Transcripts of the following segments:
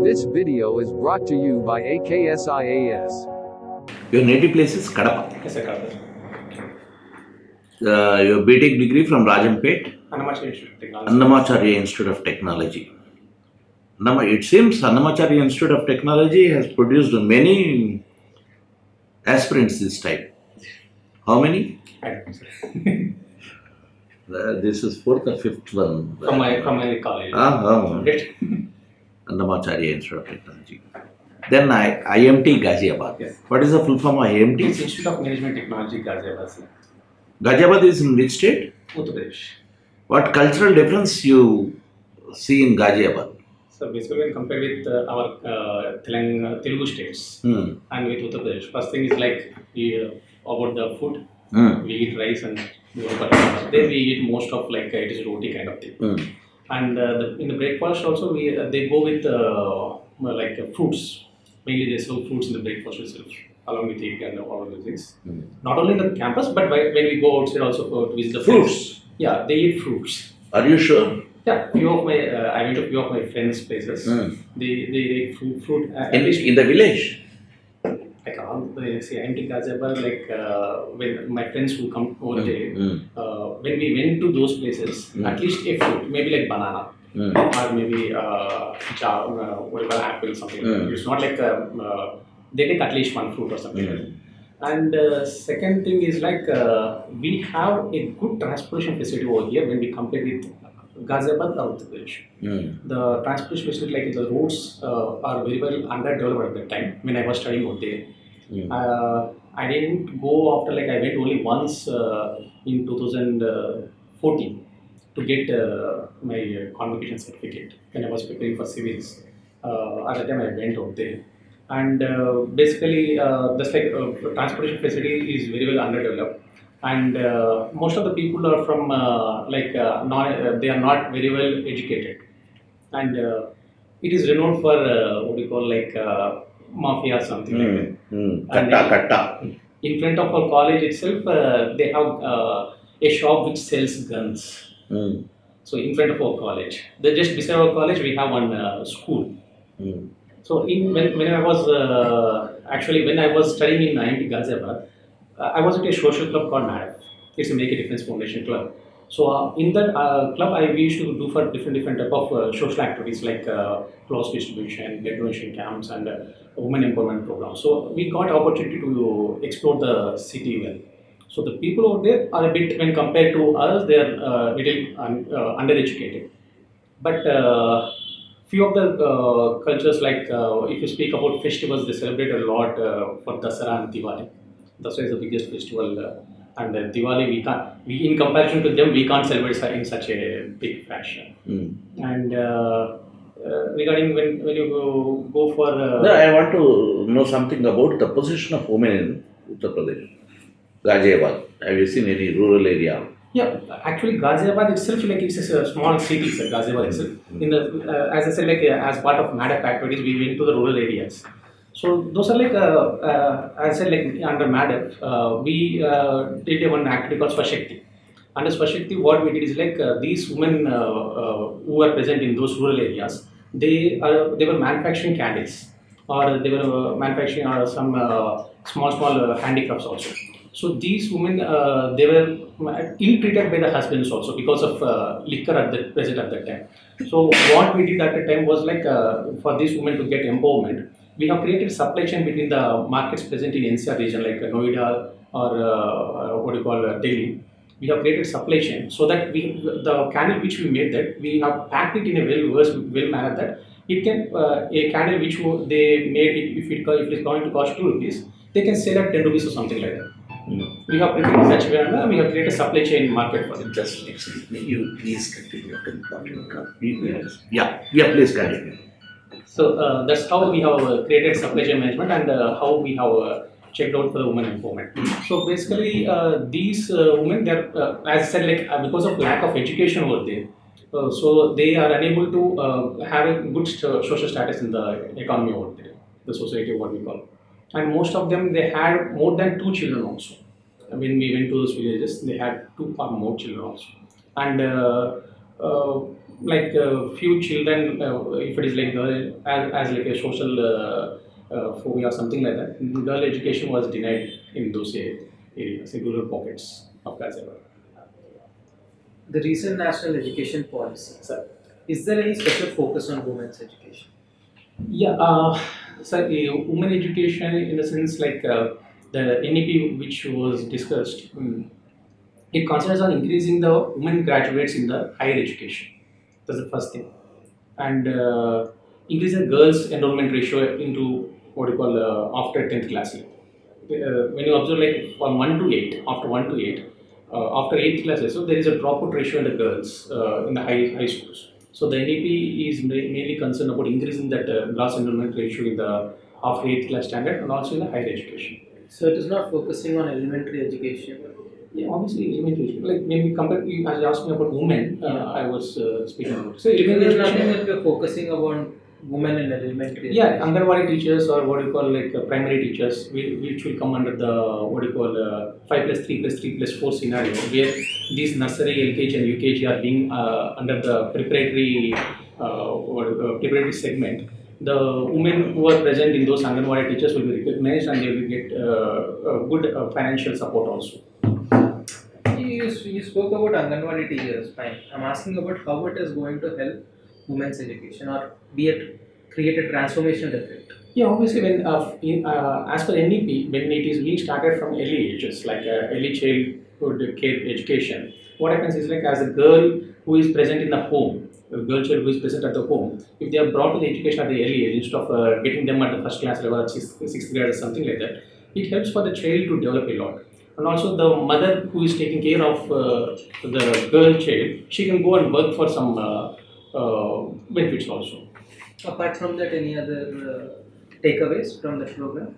This video is brought to you by AKS IAS. Your native place is Kadapa. Yes, sir, Kadapa. Your BTech degree from Rajampet? Annamacharya Institute of Technology. Annamacharya Institute of Technology. It seems Annamacharya Institute of Technology has produced many aspirants this time. How many? I don't know, sir. This is fourth or fifth one. From my college. Annamacharya Institute of Technology. Then IMT Ghaziabad. Yes. What is the full form of IMT? It's Institute of Management Technology, Ghaziabad, sir. Ghaziabad is in which state? Uttar Pradesh. What cultural difference you see in Ghaziabad? So basically, when compared with our Telugu states and with Uttar Pradesh, first thing is like about the food. We eat rice and then we eat most of like it is roti kind of thing. And in the breakfast also they go with like fruits. Mainly they serve fruits in the breakfast itself, along with egg and all of those things. Not only in the campus, but when we go outside also to visit the fruits. Friends. Yeah, they eat fruits. Are you sure? Yeah, few of my I went to few of my friends' places. They eat fruit. In the village. Like all the IMT Ghaziabad, like when my friends who come over there, when we went to those places, at least a fruit, maybe like banana or maybe whatever apple, something. It's not like they take at least one fruit or something. Like that. And second thing is like we have a good transportation facility over here when we compare with Ghaziabad or Uttar Pradesh. The transportation facility, like the roads are very well underdeveloped at that time when I was studying over there. I didn't go after, like I went only once in 2014 to get my convocation certificate when I was preparing for civils. At that time I went out there. And basically that's like transportation facility is very well underdeveloped. And most of the people are from they are not very well educated, and it is renowned for what you call like mafia or something like that. Katta. In front of our college itself, they have a shop which sells guns. So in front of our college, just beside our college, we have one school. So when I was when I was studying in IMT Ghaziabad, I was at a social club called NADF. It's a Make a Difference Foundation club. So in that club, we used to do for different type of social activities like clothes distribution, blood donation camps, and women empowerment programs. So we got opportunity to explore the city well. So the people over there are a bit, when compared to us, they are little undereducated. But few of the cultures, like if you speak about festivals, they celebrate a lot for Dasara and Diwali. Dasara is the biggest festival, and Diwali in comparison to them, we can't celebrate in such a big fashion. And regarding when you go for, I want to know something about the position of women in Uttar Pradesh, Ghaziabad. Have you seen any rural area? Yeah, actually Ghaziabad itself, like it's a small city, sir, Ghaziabad itself. In the as I said, like as part of MADAP activities, we went to the rural areas. So those are like, as I said, like under MADAP, we did one activity called Swashakti. Under Swashakti, what we did is like these women who were present in those rural areas, they were manufacturing candles, or they were manufacturing some small handicrafts also. So these women, they were ill-treated by the husbands also because of liquor present at that time. So what we did at the time was like for these women to get empowerment, we have created supply chain between the markets present in NCR region like Noida or Delhi. We have created supply chain so that the candle which we made, that we have packed it in a well manner that it can a candle which they made, if it is going to cost 2 rupees, they can sell at 10 rupees or something like that. We have prepared in such a manner, we have created a supply chain market for it. Just excuse me, you please continue. Yeah, please continue. So that's how we have created supply chain management, and how we have checked out for the women empowerment. So basically, these women, they're as I said, like because of lack of education over there, so they are unable to have a good social status in the economy over there, the society, what we call. And most of them, they had more than 2 children also. When we went to those villages, they had 2 or more children also. And like few children, if it is like girl, as like a social phobia or something like that, girl education was denied in those areas, in rural pockets of Gaziantep. The recent national education policy. So, Is there any special focus on women's education? yeah, so women education in the sense like the NEP which was discussed, it considers on increasing the women graduates in the higher education. That's the first thing, and increasing girls enrollment ratio into what you call after 10th class year. When you observe like from 1 to 8, after 1 to 8, after 8th classes, so there is a dropout ratio in the girls in the high schools. So the NEP is mainly concerned about increasing that gross enrollment ratio in the after 8th class standard and also in the higher education. So it is not focusing on elementary education. Yeah, obviously elementary education. Like when we compare, as you asked me about women, I was speaking about. So Even elementary there's nothing education. that we are focusing upon women in elementary Yeah, education. Anganwadi teachers or what you call like primary teachers, which will come under the what you call 5 plus 3 plus 3 plus 4 scenario, where these nursery, LKG, and UKG are being under the preparatory segment. The women who are present in those Anganwadi teachers will be recognized and they will get good financial support also. You spoke about Anganwadi teachers, fine. I'm asking about how it is going to help women's education or be it create a transformational effect. Yeah, obviously, when as per NEP, when it is being started from early ages, like early childhood care education, what happens is like as a girl who is present in the home, a girl child who is present at the home, if they are brought to the education at the early age instead of getting them at the first class level, sixth grade or something like that, it helps for the child to develop a lot. And also the mother who is taking care of the girl child, she can go and work for some benefits also. Apart from that, any other takeaways from the program,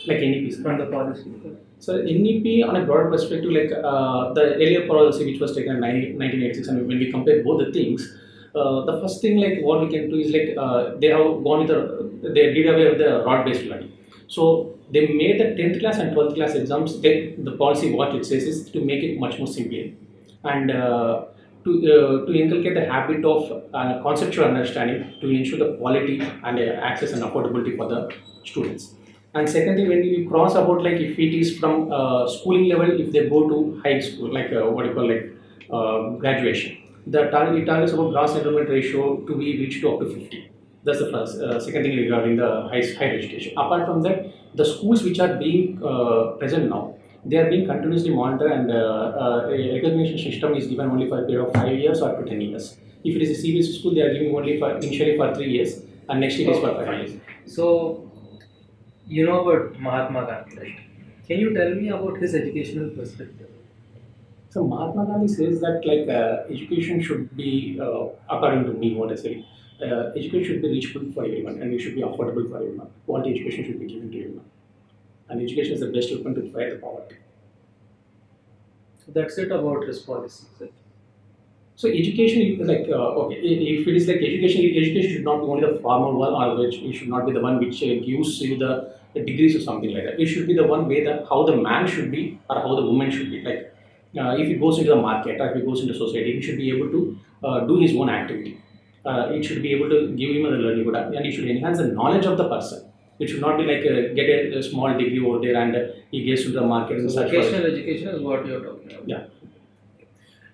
Like NEP. from the policy? So NEP on a broader perspective, like the earlier policy which was taken in 1986, and when we compare both the things, the first thing like what we can do is like they have gone with they did away with the rod-based learning. So they made the 10th class and 12th class exams. The policy what it says is to make it much more simpler and to inculcate the habit of conceptual understanding to ensure the quality and access and affordability for the students. And secondly, when you cross about like if it is from schooling level, if they go to high school, like what you call like graduation, the target it targets about gross enrollment ratio to be reached to up to 50. That's the first. Second thing regarding the higher education. Apart from that, the schools which are being present now, they are being continuously monitored and a recognition system is given only for a period of 5 years or to 10 years. If it is a CBSE school, they are giving only for initially for 3 years and next it is for 5 years. So, you know about Mahatma Gandhi, right? Can you tell me about his educational perspective? So Mahatma Gandhi says that like education should be, according to me, what I say, education should be reachable for everyone and it should be affordable for everyone. Quality education should be given to everyone, and education is the best weapon to fight the poverty. So that's it about his policies. So education is like okay, if it is like education should not be only the formal one, or which it should not be the one which gives you the degrees or something like that. It should be the one way the how the man should be or how the woman should be. Like if he goes into the market or if he goes into society, he should be able to do his own activity. It should be able to give him the livelihood and it should enhance the knowledge of the person. It should not be like get a small degree over there and he gets to the market and So such. vocational education is what you're talking about. Yeah.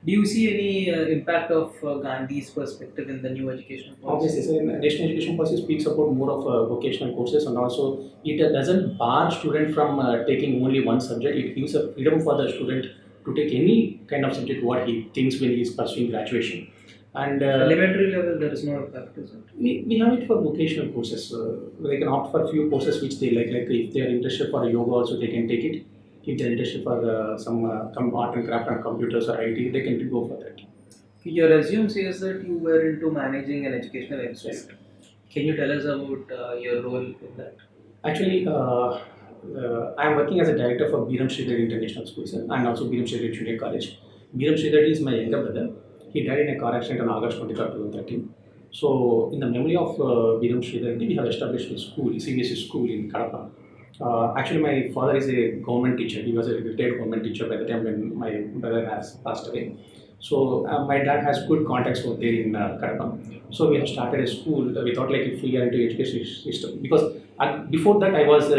Do you see any impact of Gandhi's perspective in the new education policy? Obviously, so in national education policy speaks about more of vocational courses and also it doesn't bar student from taking only one subject. It gives a freedom for the student to take any kind of subject what he thinks when he is pursuing graduation. And Elementary level, there is no impact, is it? we have it for vocational courses. They can opt for few courses which they like if they are interested for yoga also they can take it. If they are interested for some art and craft and computers or IT, they can go for that. Your resume says that you were into managing an educational institute. Can you tell us about your role in that? Actually, I am working as a director for Biram Sridhar International School sir, and also Biram Sridhar Junior College. Biram Sridhar is my younger brother. He died in a car accident on August 23rd, 2013. So, in the memory of Biram Sridhar, we have established a school, CBSE school in Kadapa. Actually, my father is a government teacher. He was a retired government teacher by the time when my brother has passed away. So my dad has good contacts over there in Kadapa. So we have started a school. We thought like if we are into education system, because before that I was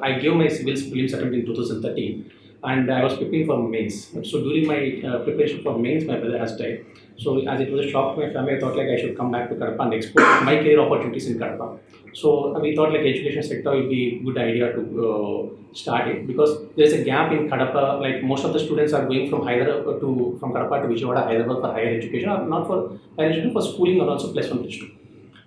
I gave my civils prelims attempt in 2013, and I was preparing for mains. So during my preparation for mains, my brother has died. So as it was a shock to my family, I thought like I should come back to Kadapa and explore my career opportunities in Kadapa. So we thought like education sector would be good idea to start it, because there's a gap in Kadapa. Like most of the students are going from from Kadapa to Vijayawada, Hyderabad for higher education, or not for higher education, for schooling or also plus one plus two.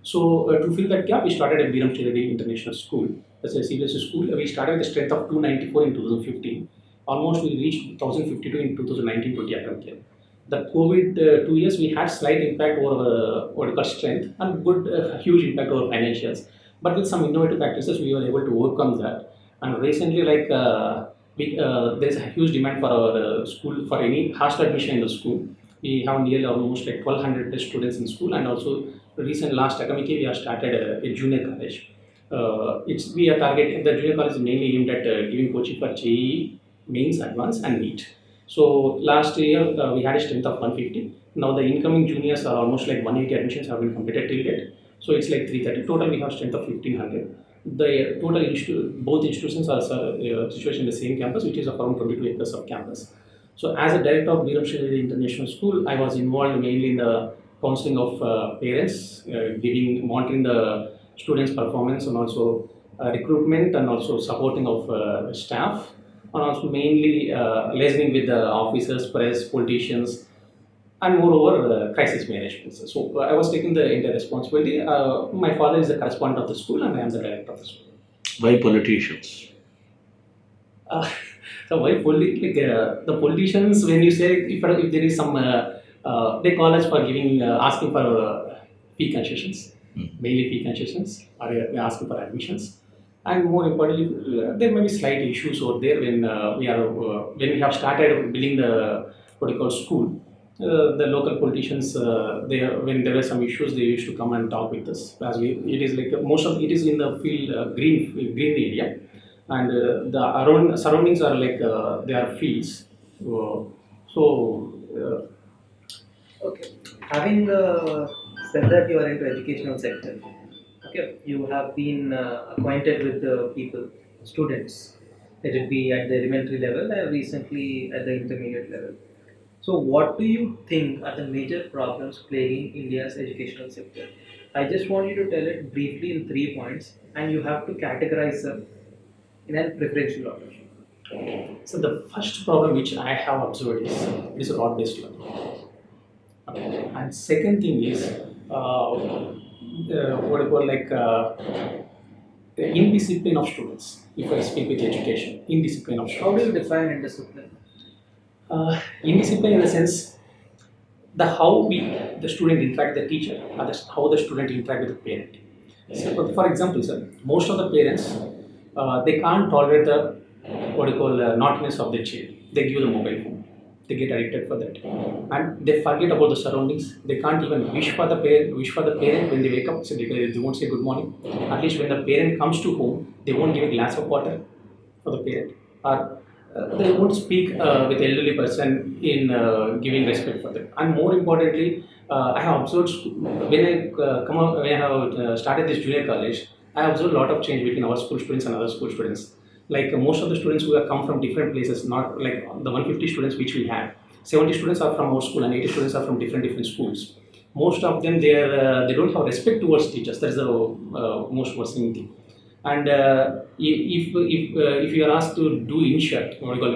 So to fill that gap, we started a Reddy International School. That's a CBSE school. We started with a strength of 294 in 2015. Almost we reached 1052 in 2019-20 academic year. The COVID 2 years, we had slight impact over what we call strength, and good huge impact over financials. But with some innovative practices, we were able to overcome that. And recently, there is a huge demand for our school, for any hostel admission in the school. We have nearly almost like 1200 plus students in school, and also recent last academic year we have started a junior college. We are targeting the junior college is mainly aimed at giving coaching for JEE, mains, advanced, and NEET. So last year we had a strength of 150. Now the incoming juniors are almost like 180 admissions have been completed till date. So it's like 330. Total we have strength of 1500. The total both institutions are situated in the same campus, which is around 22 acres of campus. So as a director of Reddy International School, I was involved mainly in the counseling of parents, monitoring the students' performance, and also recruitment, and also supporting of staff, and also mainly liaising with the officers, press, politicians, and moreover crisis management. So I was taking the entire responsibility. My father is the correspondent of the school, and I am the director of the school. Why politicians? So why the politicians, when you say if there is some they call us for asking for fee concessions, mainly fee concessions, or asking for admissions. And more importantly, there may be slight issues over there when when we have started building the what you call school. The local politicians, when there were some issues, they used to come and talk with us. As it is like most of it is in the field green area, and the around surroundings are like they are fields. Okay. Having said that you are into educational sector, okay, you have been acquainted with the people, students, let it be at the elementary level and recently at the intermediate level. So, what do you think are the major problems plaguing India's educational sector? I just want you to tell it briefly in 3 points, and you have to categorize them in a preferential order. So the first problem which I have observed is rod-based learning. Okay. And second thing is what you call the indiscipline of students. If I speak with education, indiscipline of How students. do you define indiscipline? Indiscipline in the sense the student interact with the teacher, or how the student interact with the parent. So, for example, sir, most of the parents they can't tolerate the what you call naughtiness of the child. They give the mobile phone. They get addicted for that, and they forget about the surroundings. They can't even wish for the parent when they wake up. So they won't say good morning. At least when the parent comes to home, they won't give a glass of water for the parent, or they won't speak with elderly person in giving respect for them. And more importantly, I have observed when I have started this junior college, I have observed a lot of change between our school students and other school students. Like most of the students who have come from different places, not like the 150 students which we had. 70 students are from our school and 80 students are from different schools. Most of them they don't have respect towards teachers. That is the most worsening thing. And if you are asked to do insert, what we call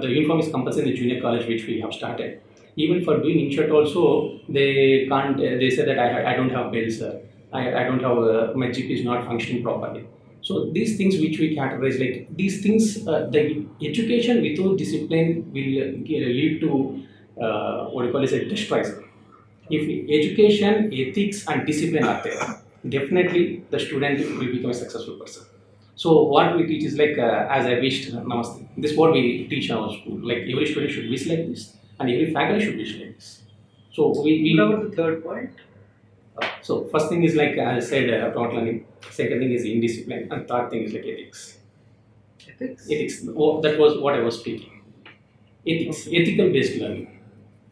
the uniform is compulsory in the junior college which we have started. Even for doing insert also, they can't. They say that I don't have bells. I don't have my GP is not functioning properly. So these things which we categorize, like these things, the education without discipline will lead to what we call as a destroyer. If education, ethics, and discipline are there, definitely the student will become a successful person. So what we teach is like as I wished, namaste. This is what we teach in our school. Like every student should wish like this, and every faculty should wish like this. So What about the third point? so first thing is like as I said, rote learning. Second thing is indiscipline, and third thing is like ethics. Ethics? Ethics. Oh, that was what I was speaking. ethical based learning,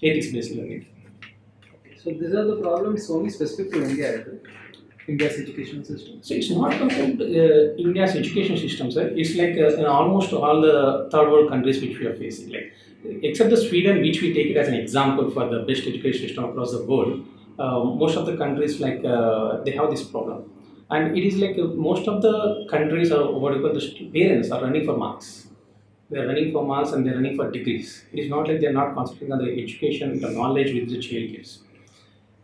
ethics based learning. So these are the problems only specific to India, I think. India's education system. So it's not about India's education system, sir. It's like in almost all the third world countries which we are facing, like except the Sweden, which we take it as an example for the best education system across the world. Most of the countries like they have this problem, and it is like most of the countries are what you call the parents are running for marks. They are running for marks and they are running for degrees. It is not like they are not concentrating on the education, the knowledge which the child gets.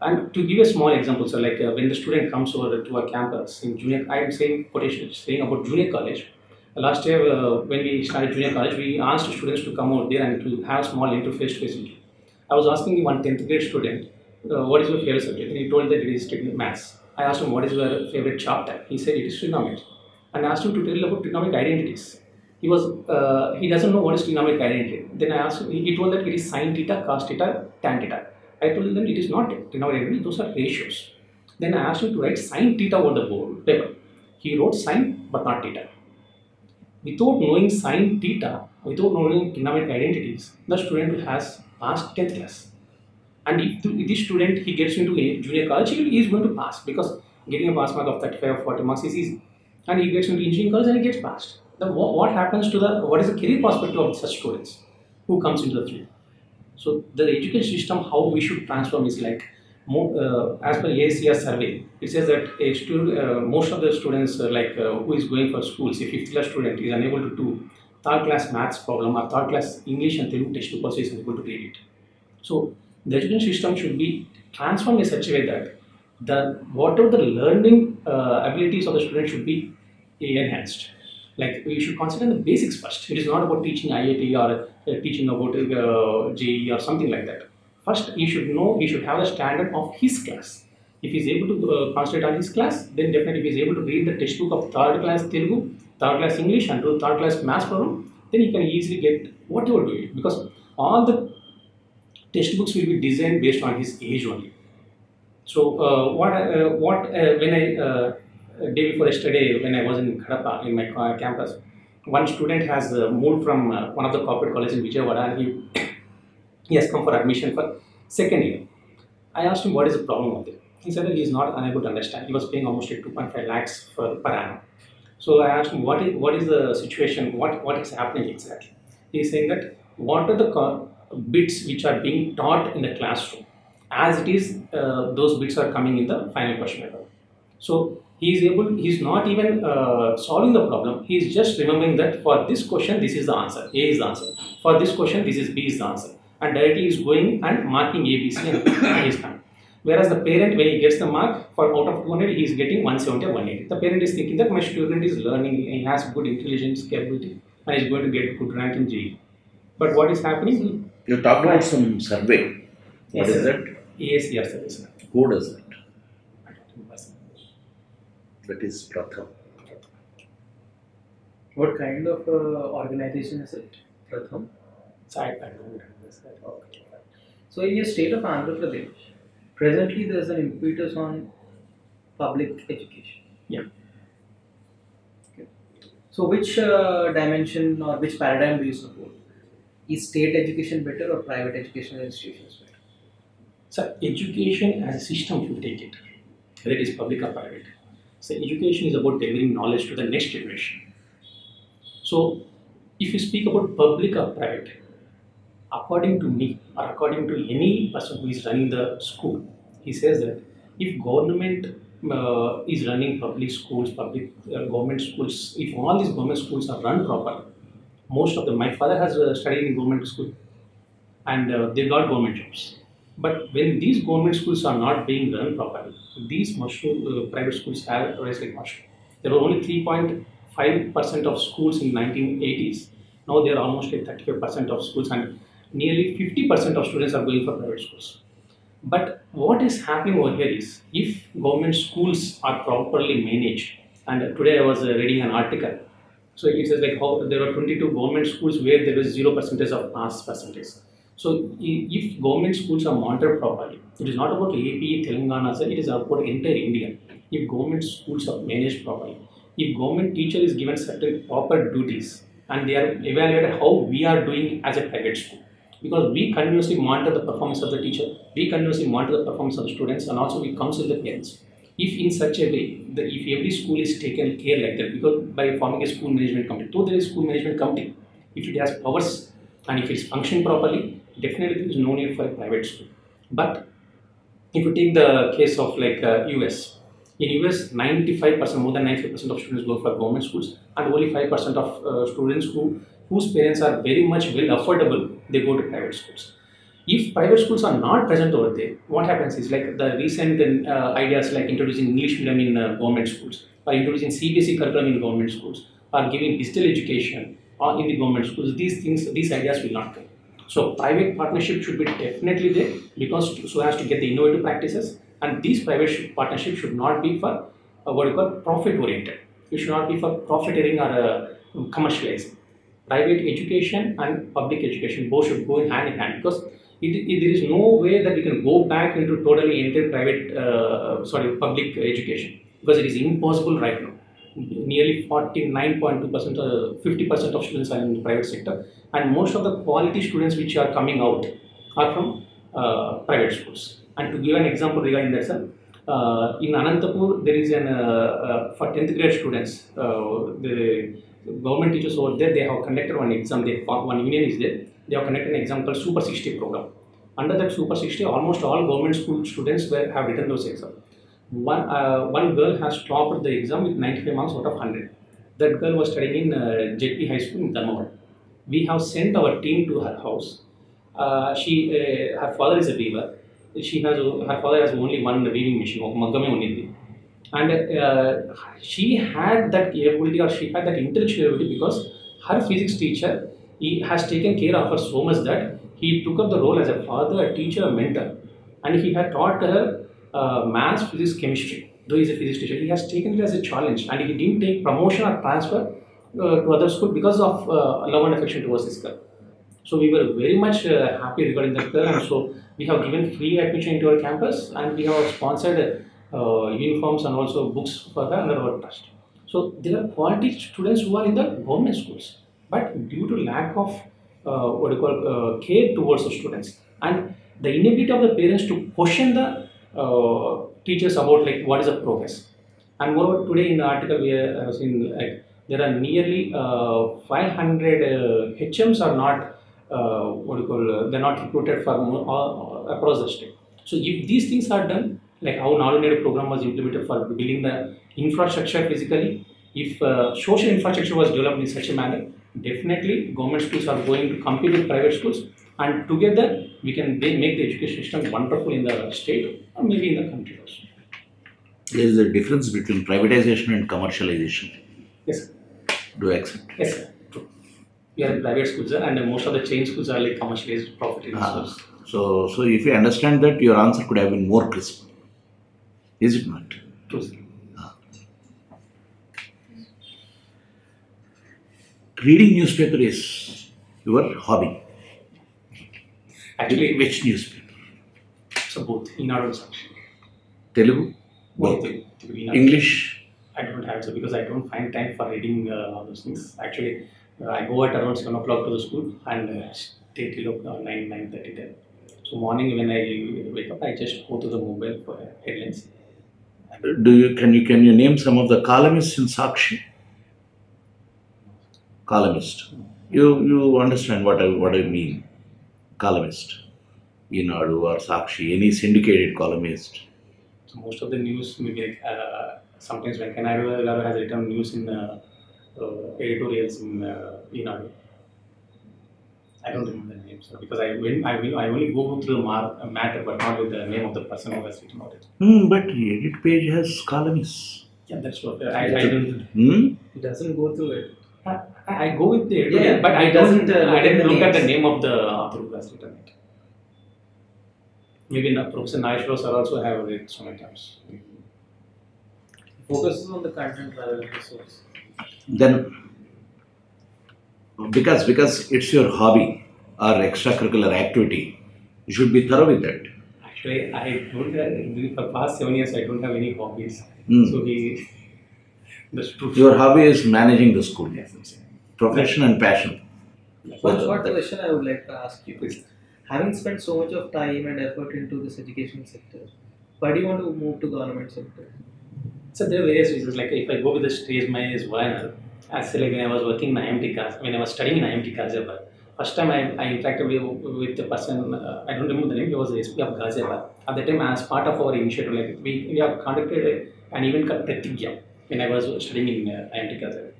And to give a small example, so like when the student comes over to our campus in junior, I am saying potentially saying about junior college. Last year when we started junior college, we asked students to come over there and to have small interface facility. I was asking one 10th grade student, what is your favorite subject? And he told that it is maths. I asked him what is your favorite chapter. He said it is trigonometry. And I asked him to tell about trigonometric identities. He doesn't know what is trigonometric identity. Then I asked him, he told that it is sin theta, cos theta, tan theta. I told them it is not trigonometry, those are ratios. Then I asked him to write sin theta over the board paper. He wrote sin but not theta. Without knowing sin theta, without knowing trigonometric identities, the student has passed 10th class. And if this student he gets into a junior college, he is going to pass because getting a pass mark of 35 or 40 marks is easy. And he gets into engineering college and he gets passed. Then what happens to what is the career perspective of such students who comes into the field? So the education system, how we should transform is like, as per ACS survey, it says that most of the students who is going for schools, a 5th class student is unable to do third class maths problem or third class English and Telugu textbook also is unable to read it. So the education system should be transformed in such a way that whatever the learning abilities of the student should be enhanced. Like we should consider the basics first. It is not about teaching IIT or teaching about JE or something like that. First, he should know, he should have the standard of his class. If he is able to concentrate on his class, then definitely if he is able to read the textbook of third class Telugu, third class English and do third class maths problem, then he can easily get whatever do it. Because all the textbooks will be designed based on his age only. So when I day before yesterday, when I was in Kadapa in my campus, one student has moved from one of the corporate colleges in Vijayawada and he has come for admission for second year. I asked him what is the problem with it. He said that he is not unable to understand. He was paying almost like 2.5 lakhs per annum. So I asked him what is the situation, what is happening exactly. He is saying that what are the bits which are being taught in the classroom. As it is, those bits are coming in the final question paper. So he's not even solving the problem. He is just remembering that for this question, this is the answer. A is the answer. For this question, this is B is the answer. And directly is going and marking A, B, C and he is done. Whereas the parent, when he gets the mark, for out of 200, he is getting 170 or 180. The parent is thinking that my student is learning, he has good intelligence, capability, and is going to get good rank in JEE. But what is happening? You talked about some survey. What is it? ASCR service. Who does it? That is Pratham. What kind of organization is it? Pratham? So I don't understand. Okay. So in your state of Andhra Pradesh, presently there is an impetus on public education. Yeah. Okay. So which dimension or which paradigm do you support? Is state education better or private educational institutions better? So education as a system, if you take it, whether it is public or private. So education is about delivering knowledge to the next generation. So if you speak about public or private, according to me or according to any person who is running the school, he says that if government is running public schools, government schools, if all these government schools are run properly, most of them, my father has studied in government school and they got government jobs. But when these government schools are not being run properly, these private schools have raised like mushroom. There were only 3.5% of schools in 1980s. Now there are almost like 35% of schools and nearly 50% of students are going for private schools. But what is happening over here is, if government schools are properly managed, and today I was reading an article, so it says like how there are 22 government schools where there is 0% of pass percentage. So if government schools are monitored properly, it is not about AP, Telangana, it is about entire India. If government schools are managed properly, if government teacher is given certain proper duties and they are evaluated how we are doing as a private school, because we continuously monitor the performance of the teacher, we continuously monitor the performance of the students, and also we counsel the parents. If in such a way, if every school is taken care like that, because by forming a school management committee, though there is school management committee, if it has powers and if it's functioning properly, definitely there is no need for a private school. But if you take the case of like US, in US 95%, more than 95% of students go for government schools, and only 5% of students whose parents are very much well affordable, they go to private schools. If private schools are not present over there, what happens is like the recent ideas like introducing English medium in government schools, or introducing CBSE curriculum in government schools, or giving digital education in the government schools. These ideas will not come. So private partnership should be definitely there, because so as to get the innovative practices, and these private partnerships should not be for what you call profit oriented. It should not be for profiteering or commercializing. Private education and public education both should go in hand, because there is no way that we can go back into totally enter private public education, because it is impossible right now. Nearly 49.2%, 50% of students are in the private sector, and most of the quality students which are coming out are from private schools. And to give an example regarding that, sir, in Anantapur there is an for 10th grade students, the government teachers over there, they have conducted one exam. One union is there. They have conducted an exam called Super 60 program. Under that Super 60, almost all government school students have written those exams. One girl has topped the exam with 95 marks out of 100. That girl was studying in JP High School in Dharmawad. We have sent our team to her house. Her father is a weaver. Her father has only one weaving machine, Maggame only. And she had that capability, or she had that intellectual ability, because her physics teacher, he has taken care of her so much that he took up the role as a father, a teacher, a mentor, and he had taught her maths, physics, chemistry. Though he is a physics teacher, he has taken it as a challenge, and he didn't take promotion or transfer to other school because of love and affection towards this girl. So we were very much happy regarding that girl, and so we have given free admission into our campus, and we have sponsored uniforms and also books for her under our trust. So there are quality students who are in the government schools, but due to lack of care towards the students, and the inability of the parents to question the teachers about like what is the progress. And moreover, today in the article we have seen like there are nearly 500 HMs are not they're not recruited for across the state. So if these things are done, like how Naluned program was implemented for building the infrastructure physically, if social infrastructure was developed in such a manner, definitely government schools are going to compete with private schools, and together we can make the education system wonderful in the state or maybe in the country also. There is a difference between privatization and commercialization. Yes, sir. Do you accept? Yes, sir. True. We are in private schools, sir, and most of the chain schools are like commercialized profit schools. So if you understand that, your answer could have been more crisp. Is it not? True, sir. Reading newspaper is your hobby. Actually, Which newspaper? so both Enquiries and Sakshi. Telugu? Both. Both. English? I don't have it, sir, because I don't find time for reading all those things. Actually, I go at around 7 o'clock to the school and stay till 9:30 there. So morning when I wake up, I just go to the mobile for headlines. Can you name some of the columnists in Sakshi? Columnist. You understand what I mean? Columnist. Enadu or Sakshi, any syndicated columnist. So most of the news, maybe like sometimes when Enquiries has written news in editorials in Enadu. I don't remember the name, sir, because I only go through the matter, but not with the name of the person who has written about it. But edit page has columnists. Yeah, that's what I don't. It doesn't go through it. I go with the editorial, but I didn't look at the name of the author who has written it. Maybe Professor Naishwar sir also have read so many times. Focuses on the content rather than the source. Then, because it's your hobby or extracurricular activity, you should be thorough with that. Actually, I don't have, for past 7 years, I don't have any hobbies. So that's true. Your hobby is managing the school. Yes, I'm saying. Profession and passion. One short question I would like to ask you is, Having spent so much of time and effort into this educational sector, why do you want to move to government sector? So there are various reasons. Like if I go with the stage, my is one. Actually, when I was working in IMT class, when I was studying in IMT Ghaziabad, first time I interacted with the person. I don't remember the name. He was the SP of Ghaziabad. At that time, as part of our initiative, like we have conducted an event called Pratigya when I was studying in IMT Ghaziabad.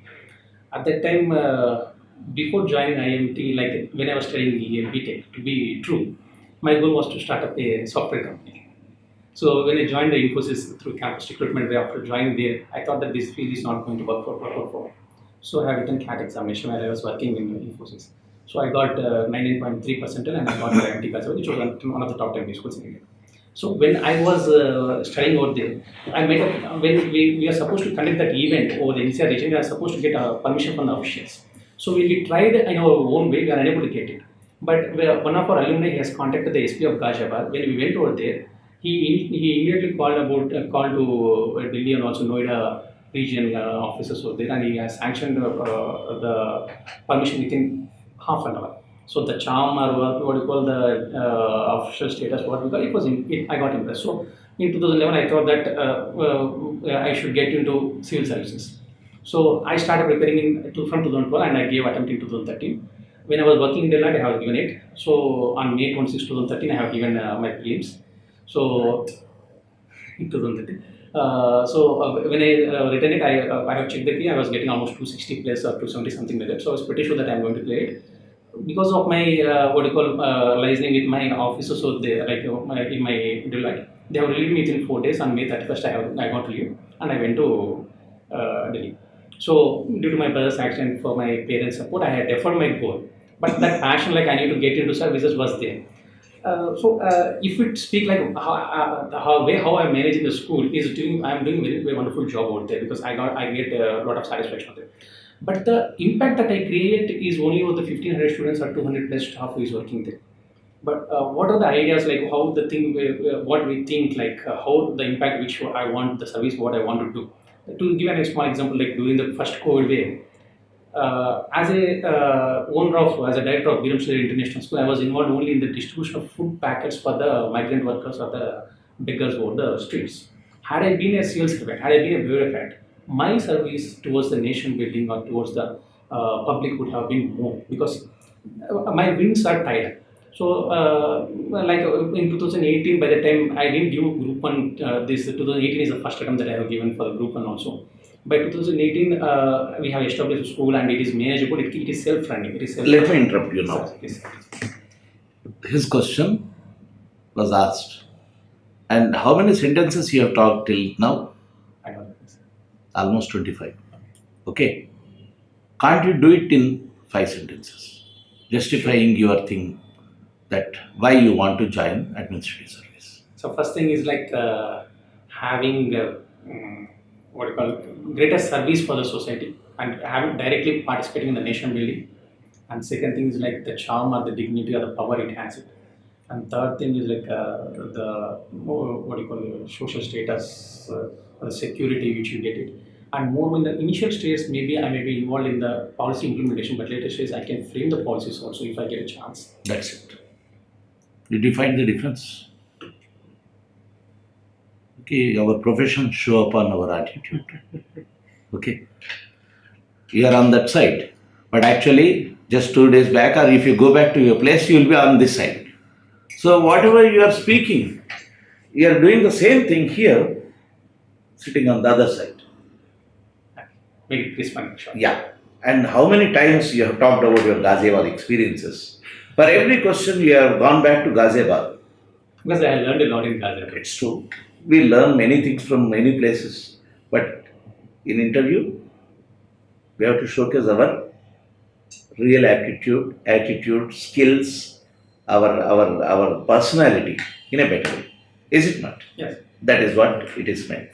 At that time, before joining IMT, like when I was studying BTech, to be true, my goal was to start up a software company. So when I joined the Infosys through campus recruitment, after joining there, I thought that this field is not going to work for. So I have written CAT examination while I was working in Infosys. So I got 99.3 percentile and I got the MT Ghaziabad, which was one of the top 10 schools in India. So when I was studying over there, I met up, when we are supposed to conduct that event over the NCR region, we are supposed to get permission from the officials. So when we tried in our own way, we are unable to get it. But one of our alumni has contacted the SP of Ghaziabad. When we went over there, he immediately called to Delhi and also Noida region officers over there, and he has sanctioned the permission within half an hour. So the charm or what you call the official status, what we got, I got impressed. So in 2011, I thought that I should get into civil services. So I started preparing from 2012 and I gave attempt in 2013. When I was working in Delhi, I have given it. So on May 26, 2013, I have given my prelims. So in 2013. When I written it, I have checked the key. I was getting almost 260 plus or 270 something like that. So I was pretty sure that I'm going to play it. Because of my liaising with my officers, so they in my Deloitte, they have relieved me within 4 days. On May 31st, I got leave and I went to Delhi. So due to my brother's accident, for my parents' support, I had deferred my goal. But that passion, like I need to get into services, was there. If we speak like how I'm managing the school is I'm doing very wonderful job out there because I get a lot of satisfaction out there. But the impact that I create is only over the 1500 students or 200 plus staff who is working there. But what are the ideas, like how the thing, what we think, like how the impact which I want, the service, what I want to do. To give a small example, like during the first COVID wave, as a as a director of Biram International School, I was involved only in the distribution of food packets for the migrant workers or the beggars over the streets. Had I been a civil servant, had I been a bureaucrat, my service towards the nation building or towards the public would have been more because my wings are tied. So, in 2018, by the time I didn't give Group 1, this 2018 is the first attempt that I have given for the Group 1 also. By 2018, we have established a school and it is manageable, it is self-running. Let me interrupt you now. Yes. His question was asked. And how many sentences you have talked till now? I don't know. Almost 25. Okay. Can't you do it in 5 sentences? Justifying your thing that why you want to join administrative service. So first thing is like having what you call greater service for the society and having directly participating in the nation building. And second thing is like the charm or the dignity or the power it has it. And third thing is like the what you call social status, the security which you get it. And more in the initial stage, maybe I may be involved in the policy implementation, but later stage I can frame the policies also if I get a chance. That's it. Did you find the difference? Okay, our profession show up on our attitude. Okay, you are on that side, but actually just 2 days back, or if you go back to your place, you will be on this side. So whatever you are speaking, you are doing the same thing here, sitting on the other side. Maybe this one. Sure. Yeah. And how many times you have talked about your Ghaziabad experiences? For every question you have gone back to Ghaziabad. Because I learned a lot in Ghaziabad. It's true. We learn many things from many places. But in interview, we have to showcase our real attitude, skills, our personality in a better way. Is it not? Yes. That is what it is meant.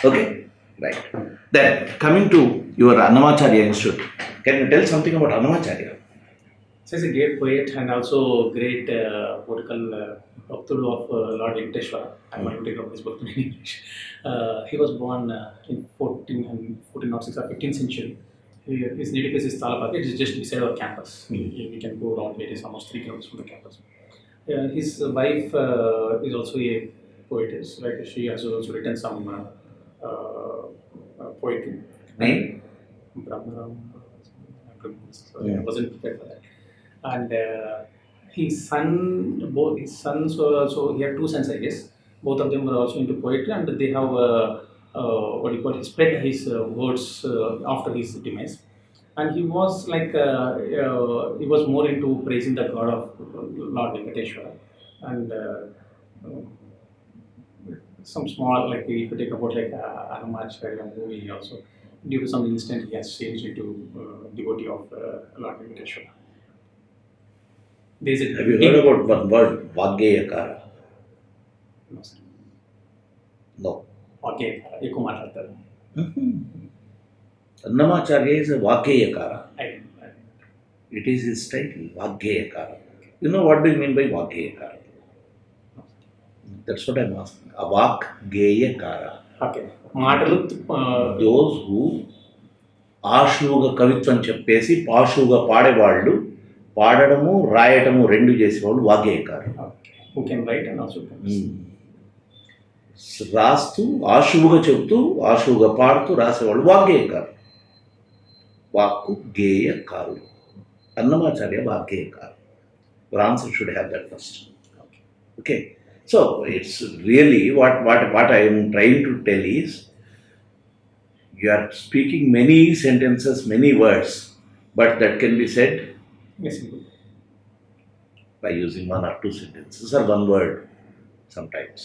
Okay? Right. Then, coming to your Annamacharya Institute, can you tell something about Annamacharya? So he's a great poet and also great Bhaktudu of Lord Venkateshwara. I'm not going to take up his book in English. He was born in 1406 or 15th century. His native place is Talapati. It is just beside our campus. We can go around. It is almost 3 kilometers from the campus. His wife is also a poetess. Like she has also written some poetry. Name? Brahmaram. Sorry, I wasn't prepared for that. And his son, both his sons were also, he had two sons, I guess. Both of them were also into poetry, and they have what do you call it, spread his words after his demise. And he was like he was more into praising the god of Lord Venkateshwara, and some small, like if you take about like Anamacharya movie also, due to some incident he has changed into devotee of Lord Venkateshwara. There's a Have you heard about one word, Vaggeyakara? No, sir. No. Okay, ఎక్కువ మాట్లాడతారు. Annamacharya is a Vaggeyakara. I- It is his title, Vaggeyakara. You know what do you mean by Vaggeyakara? That's what I'm asking. A Vaggeyakara. Okay మాటలు Those who ఆశువుగా కవిత్వం చెప్పేసి పాశువుగా పాడేవాళ్ళు, పాడడము రాయటము రెండు చేసేవాళ్ళు వాగ్గేయకారు. who can write and also can రాస్తూ ఆశువుగా చెబుతూ ఆశువుగా పాడుతూ రాసేవాళ్ళు వాగ్గేయకారు. వాక్కు గేయకారు. Annamacharya వాగ్గేయకారు. Your answer should have that first. Okay. So it's really what I am trying to tell is, you are speaking many sentences, many words, but that can be said yes, by using one or two sentences or one word sometimes.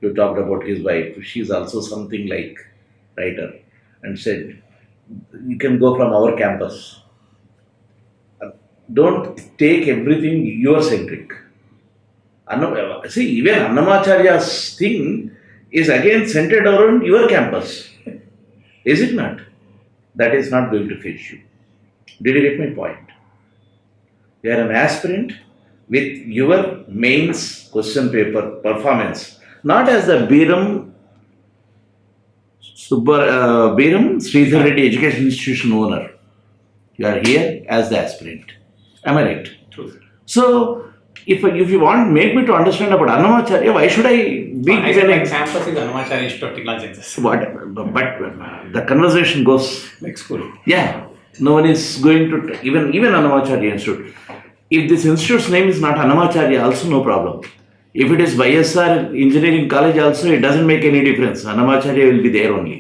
You talked about his wife. She is also something like writer, and said, you can go from our campus. Don't take everything your-centric. See, even Annamacharya's thing is again centered around your campus. Is it not? That is not going to fetch you. Did you get my point? You are an aspirant with your mains question paper performance, not as the Biram Sridhar Reddy Education Institution owner. You are here as the aspirant. Am I right? true. So, if you want make me to understand about Annamacharya, why should I be I said given my campus is Anamacharya Institute of Technology and Sciences. what? But the conversation goes. Like school. Yeah, no one is going to even Annamacharya Institute. If this institute's name is not Annamacharya, also no problem. If it is YSR Engineering College, also it doesn't make any difference. Annamacharya will be there only.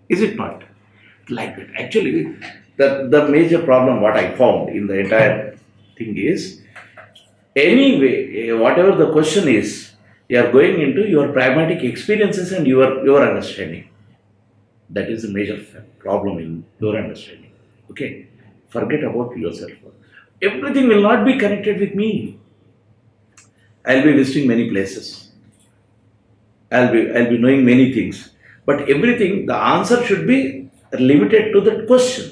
Is it not? Like that. Actually, the major problem what I found in the entire thing is, anyway, whatever the question is, you are going into your pragmatic experiences and your understanding. That is a major problem in your understanding. Okay, forget about yourself. Everything will not be connected with me. I'll be visiting many places. I'll be knowing many things. But everything, the answer should be limited to that question.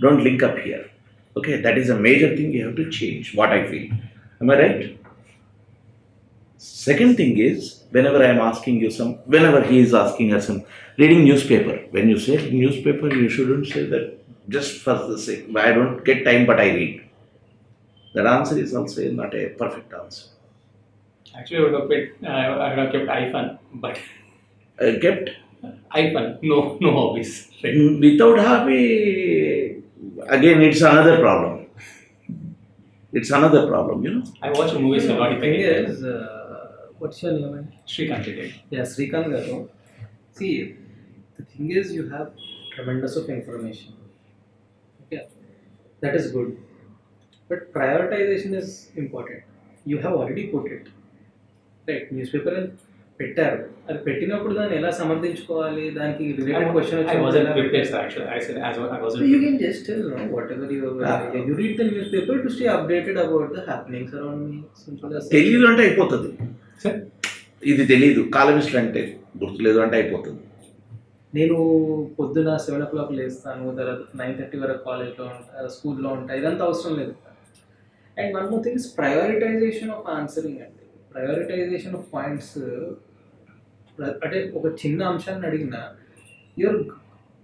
Don't link up here. Okay, that is a major thing you have to change, what I feel. Am I right? Second thing is, whenever I am asking you whenever he is asking us reading newspaper, when you say newspaper, you shouldn't say that just for the sake, I don't get time but I read. That answer is also not a perfect answer. Actually, I would have kept iPhone, but Kept iPhone, no hobbies. Right? without hobby, again it's another problem. It's another problem, you know. I watch movies a lot. The If I thing get time. is, what's your name? Srikanth again. Yeah, Srikanth garu. See, the thing is, you have tremendous of information. Okay, that is good. But prioritization is important. You have already put it. Right, newspaper పెట్టారు, అది పెట్టినప్పుడు దాన్ని ఎలా సమర్థించుకోవాలి, దానికి related question I wasn't prepared, sir. Actually, I said I wasn't. You can just tell, no, whatever you read the newspaper to stay updated about the happenings around me. Simple as that. తెలీదు అంటే అయిపోతుంది. Sir? ఇది తెలీదు, columnist అంటే గుర్తులేదు అంటే అయిపోతుంది. నేను పొద్దున 7 o'clock లేస్తాను, తర్వాత 9:30 వరకు కాలేజ్లో ఉంటా, స్కూల్లో ఉంటా, ఇదంతా అవసరం లేదు. And one more thing is prioritization of answering అండి. ప్రయారిటైజేషన్ ఆఫ్ పాయింట్స్, అంటే ఒక చిన్న అంశాన్ని అడిగినా you're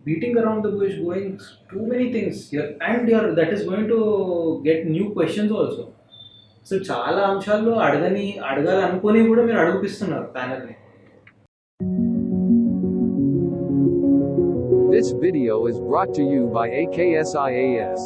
beating around the bush, going too many things, and you're that is going to get new questions also. So చాలా అంశాల్లో అడగాలనుకొని కూడా మీరు అడుగుపిస్తున్నారు ప్యానల్ని. This video is brought to you by AKS IAS.